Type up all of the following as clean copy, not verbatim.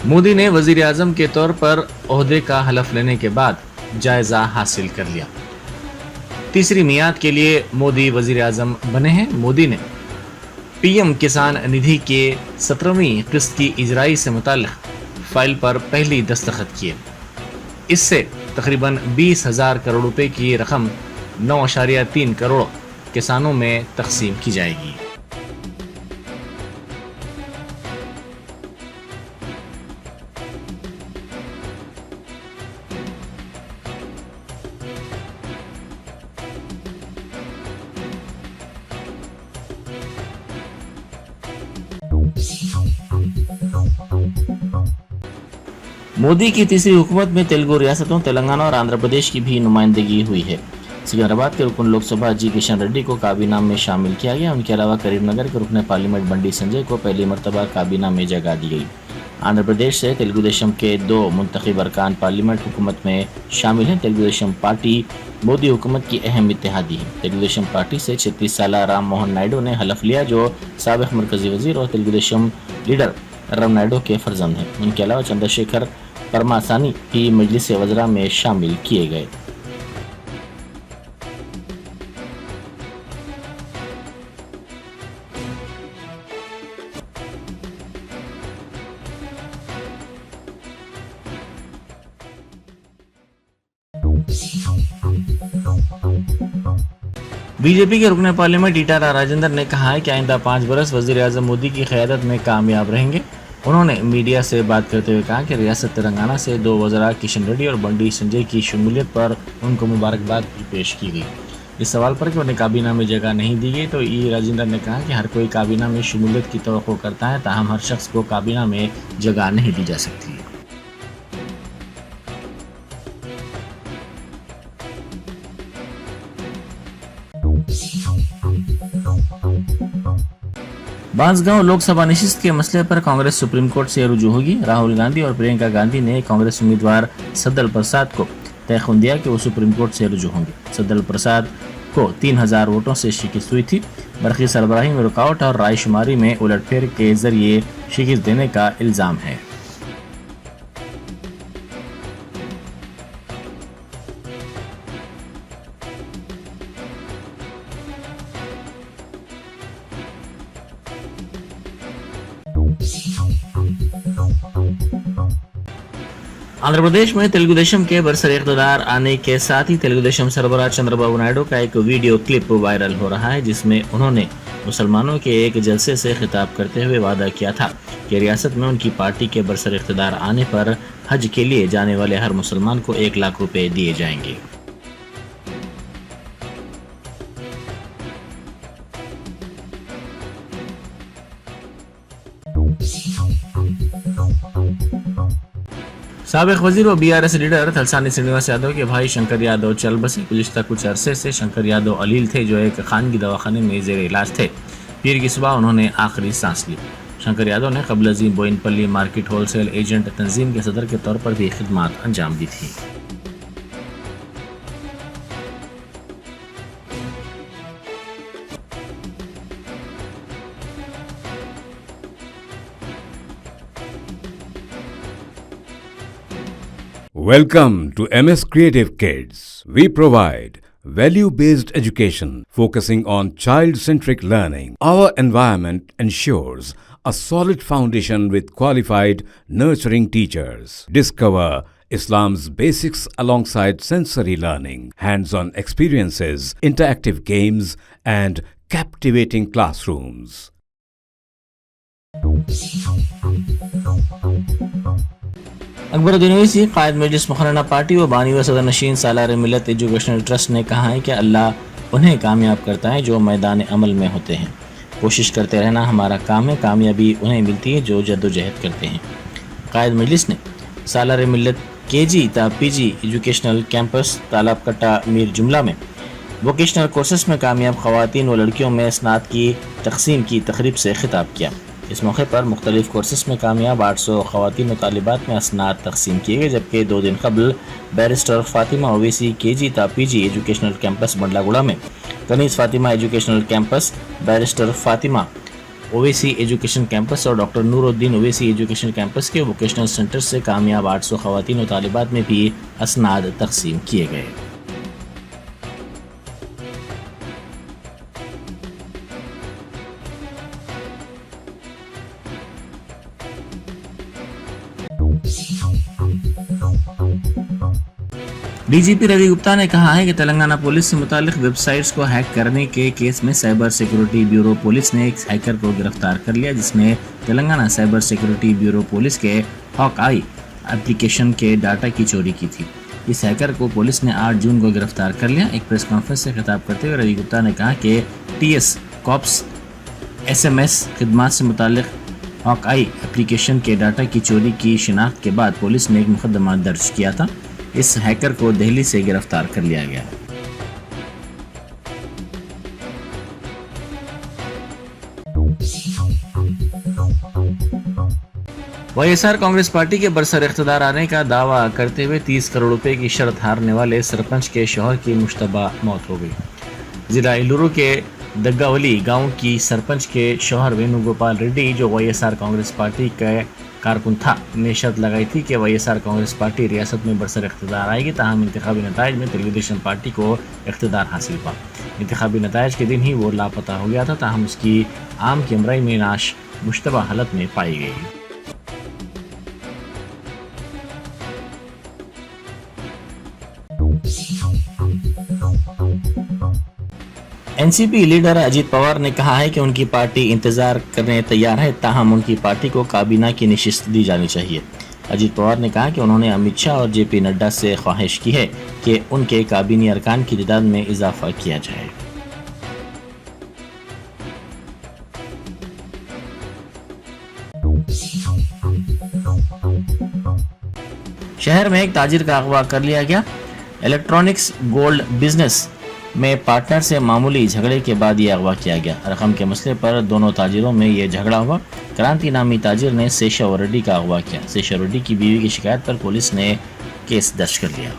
मोदी ने वजीर आजम के तौर पर ओहदे का हलफ लेने के बाद जायजा हासिल कर लिया। तीसरी मियाद के लिए मोदी वजीर आजम बने हैं। मोदी ने पीएम किसान निधि के 17वीं किस्त की इजराई से मुताल्लिक फाइल पर पहली दस्तखत किए। इससे तकरीबन 20,000 करोड़ रुपए की रकम 9.3 करोड़ किसानों में तकसीम की जाएगी। मोदी की तीसरी हुकूमत में तेलुगु रियासतों तेलंगाना और आंध्र प्रदेश की भी नुमाइंदगी हुई है। सिकंदराबाद के रुकन लोकसभा जी किशन रेड्डी को काबीना में शामिल किया गया। उनके अलावा करीमनगर के रुकन पार्लियामेंट बंडी संजय को पहली मरतबा काबीना में जगह दी गई। आंध्र प्रदेश से तेलुगु देशम के 2 मुंतखब अरकान पार्लियामेंट हुकूमत में शामिल हैं। तेलुगु देशम पार्टी मोदी हुकूमत की अहम इत्तेहादी है। तेलुगु देशम पार्टी से 36 साल राम मोहन नायडू ने हलफ लिया, जो साबिक मरकजी वजीर और तेलुगु देशम लीडर राम नायडू के फर्जंद हैं। उनके अलावा चंद्रशेखर परमासानी भी मजलिस वज़रा में शामिल किए गए। बीजेपी के रुकने पार्लियामेंट ईटारा राजेंद्र ने कहा है कि आइंदा 5 बरस वजीर आजम मोदी की क़यादत में कामयाब रहेंगे। उन्होंने मीडिया से बात करते हुए कहा कि रियासत तेलंगाना से 2 वज़रा किशन रेड्डी और बंडी संजय की शमूलियत पर उनको मुबारकबाद भी पेश की गई। इस सवाल पर कि उन्हें काबीना में जगह नहीं दी गई तो राजेंद्र ने कहा कि हर कोई काबीना में शमूलियत की तवक्को करता है, ताहम हर शख्स को काबीना में जगह नहीं दी जा सकती। बांसगांव लोकसभा नशिस्त के मसले पर कांग्रेस सुप्रीम कोर्ट से रुजू होगी। राहुल गांधी और प्रियंका गांधी ने कांग्रेस उम्मीदवार सद्दल प्रसाद को तयखुन दिया कि वो सुप्रीम कोर्ट से रुजू होंगे। सद्दल प्रसाद को 3,000 वोटों से शिकस्त हुई थी। बरक़ी सरबराही में रुकावट और रायशुमारी में उलटफेर के जरिए शिकस्त देने का इल्जाम है। आंध्र प्रदेश में तेलुगु देशम के बरसर इक़्तिदार आने के साथ ही तेलुगु देशम सरबराह चंद्रबाबू नायडू का एक वीडियो क्लिप वायरल हो रहा है, जिसमें उन्होंने मुसलमानों के एक जलसे से खिताब करते हुए वादा किया था कि रियासत में उनकी पार्टी के बरसर इक़्तिदार आने पर हज के लिए जाने वाले हर मुसलमान को 1 लाख रुपए दिए जाएंगे। साबिक वजीर व बीआरएस लीडर थलसानी श्रीनिवास यादव के भाई शंकर यादव चल बसे। गुज़िश्ता कुछ अरसे से शंकर यादव अलील थे, जो एक खानगी दवाखाने में ज़ेर इलाज थे। पीर की सुबह उन्होंने आखिरी सांस ली। शंकर यादव ने कबल अज़ीम बोइनपल्ली मार्केट होलसेल एजेंट तंजीम के सदर के तौर पर भी खिदमात अंजाम दी थी। Welcome to MS Creative Kids. We provide value-based education focusing on child-centric learning. Our environment ensures a solid foundation with qualified, nurturing teachers. Discover Islam's basics alongside sensory learning, hands-on experiences, interactive games, and captivating classrooms. Akbaruddin Owaisi कायद मजलिस मुखर्रना party व बानी व सदर नशीन सालार मिल्लत educational trust ने कहा है कि अल्लाह उन्हें कामयाब करता है जो मैदान अमल में होते हैं। कोशिश करते रहना हमारा काम है, कामयाबी उन्हें मिलती है जो जद्दोजहद करते हैं। कायद मजलिस ने सालार मिल्लत केजी ता पीजी एजुकेशनल कैंपस तालाब कट्टा मीर जुमला में वोकेशनल कोर्सेस में कामयाब ख़वातीन व लड़कियों में स्नात की तकसीम की तकरीब से खिताब किया। इस मौके पर मुख्तलिफ कोर्सेस में कामयाब 800 ख़वातीन व तालिबात में असनाद तकसीम किए गए, जबकि 2 दिन कबल बैरिस्टर फ़ातिमा ओवैसी केजी ता पीजी एजुकेशनल कैंपस बंडलागुड़ा में, Kaneez Fatima educational campus barrister Fatima Owaisi education campus और doctor Nooruddin Owaisi education campus के वोकेशनल सेंटर से कामयाब 800 खवातीन और तालिबात में भी असनाद तकसीम किए गए। डीजीपी रवि गुप्ता ने कहा है कि तेलंगाना पुलिस से मुतालिक वेबसाइट्स को हैक करने के केस में साइबर सिक्योरिटी ब्यूरो पुलिस ने एक हैकर को गिरफ्तार कर लिया, जिसने Telangana cyber security bureau police के हॉक आई एप्लीकेशन के डाटा की चोरी की थी। इस हैकर को पुलिस ने 8 जून को गिरफ्तार कर लिया। एक प्रेस कॉन्फ्रेंस से खिताब करते हुए रवि गुप्ता ने कहा कि टीएस कॉप्स SMS खिदमात से मुतालिक हॉक आई एप्लीकेशन के डाटा की चोरी की शिनाख्त के बाद पुलिस ने एक मुकदमा दर्ज किया था। इस हैकर को दिल्ली से गिरफ्तार कर लिया गया। वाईएसआर कांग्रेस पार्टी के बरसर इख्तिदार आने का दावा करते हुए 30 करोड़ रुपए की शर्त हारने वाले सरपंच के शौहर की मुश्तबा मौत हो गई। जिला इल्लुरु के दग्गावली गांव की सरपंच के शौहर वेणुगोपाल रेड्डी, जो वाईएसआर कांग्रेस पार्टी के कारकुन था, ने शर्त लगाई थी कि वाईएसआर कांग्रेस पार्टी रियासत में बरसर इख्तिदार आएगी। ताहम इंतखाबी नताइज में तेलुगुदेशम पार्टी को इख्तिदार हासिल हुआ। इंतखाबी नताइज के दिन ही वो लापता हो गया था। ताहम उसकी आम की अमराई में नाश मुश्तबा हालत में पाई गई। एनसीपी लीडर अजीत पवार ने कहा है कि उनकी पार्टी इंतजार करने तैयार है, ताहम उनकी पार्टी को काबीना की नशिस्त दी जानी चाहिए। अजीत पवार ने कहा कि उन्होंने अमित शाह और जेपी नड्डा से ख्वाहिश की है कि उनके काबीनी अरकान की तादाद में इजाफा किया जाए। शहर में एक ताजिर का अगवा कर लिया गया। इलेक्ट्रॉनिक्स गोल्ड बिजनेस में पार्टनर से मामूली झगड़े के बाद ये अगवा किया गया। रकम के मसले पर दोनों ताजिरों में ये झगड़ा हुआ। क्रांति नामी ताजिर ने शेषव रेड्डी का अगवा किया। शेषव रेड्डी की बीवी की शिकायत पर पुलिस ने केस दर्ज कर लिया।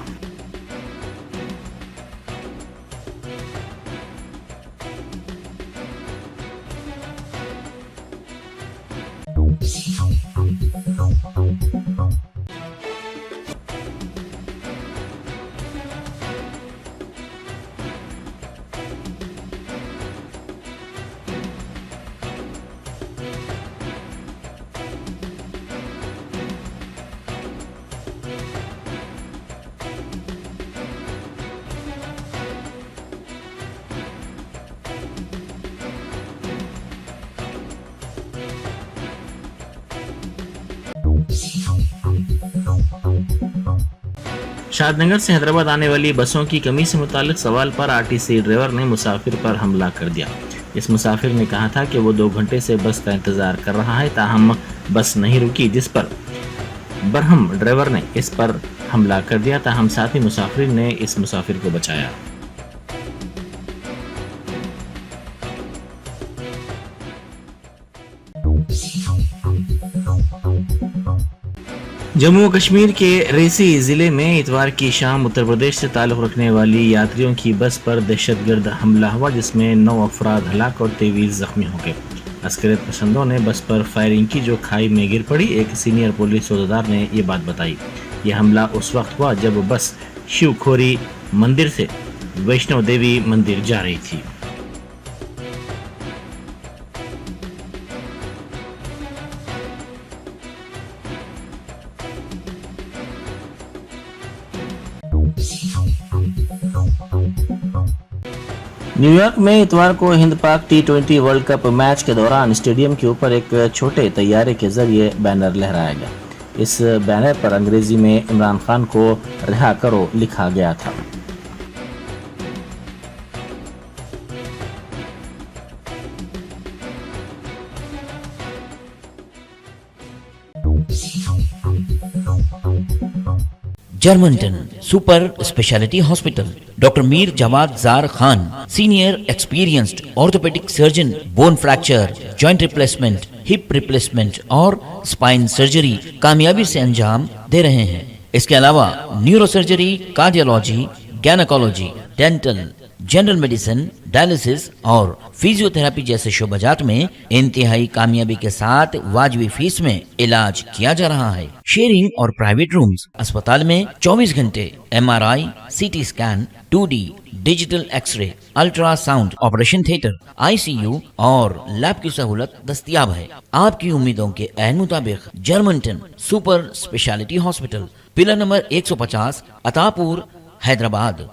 शादनगर से हैदराबाद आने वाली बसों की कमी से मुतालिक सवाल पर आरटीसी ड्राइवर ने मुसाफिर पर हमला कर दिया। इस मुसाफिर ने कहा था कि वो 2 घंटे से बस का इंतजार कर रहा है, ताहम बस नहीं रुकी, जिस पर बरहम ड्राइवर ने इस पर हमला कर दिया। ताहम साथी मुसाफिर ने इस मुसाफिर को बचाया। जम्मू कश्मीर के रेसी जिले में इतवार की शाम उत्तर प्रदेश से ताल्लुक़ रखने वाली यात्रियों की बस पर दहशतगर्द हमला हुआ, जिसमें 9 अफराद हलाक और 23 जख्मी हो गए। अस्करियत पसंदों ने बस पर फायरिंग की, जो खाई में गिर पड़ी। एक सीनियर पुलिस अहदेदार ने ये बात बताई। यह हमला उस वक्त हुआ जब बस शिवखोरी मंदिर से वैष्णो देवी मंदिर जा रही थी। न्यूयॉर्क में इतवार को हिंद पाक T20 वर्ल्ड कप मैच के दौरान स्टेडियम के ऊपर एक छोटे तैयारे के जरिए बैनर लहराया गया। इस बैनर पर अंग्रेजी में इमरान खान को रिहा करो लिखा गया था। Germantown Super Speciality Hospital. Dr. Mir Jawad Zar Khan, Senior Experienced Orthopedic Surgeon, Bone Fracture, Joint Replacement, Hip Replacement और Spine Surgery कामयाबी से अंजाम दे रहे हैं। इसके अलावा neuro surgery, cardiology, gynaecology, dental, general medicine, dialysis और फिजियोथेरेपी जैसे शोबाजात में इंतहाई कामयाबी के साथ वाजबी फीस में इलाज किया जा रहा है। शेयरिंग और प्राइवेट रूम्स। अस्पताल में 24 घंटे MRI, CT scan, 2D digital x-ray, ultrasound, operation theatre, ICU और लैब की सहूलत दस्तयाब है। आपकी उम्मीदों के ऐन मुताबिक Germanten super speciality hospital, pillar number 150, Attapur, Hyderabad.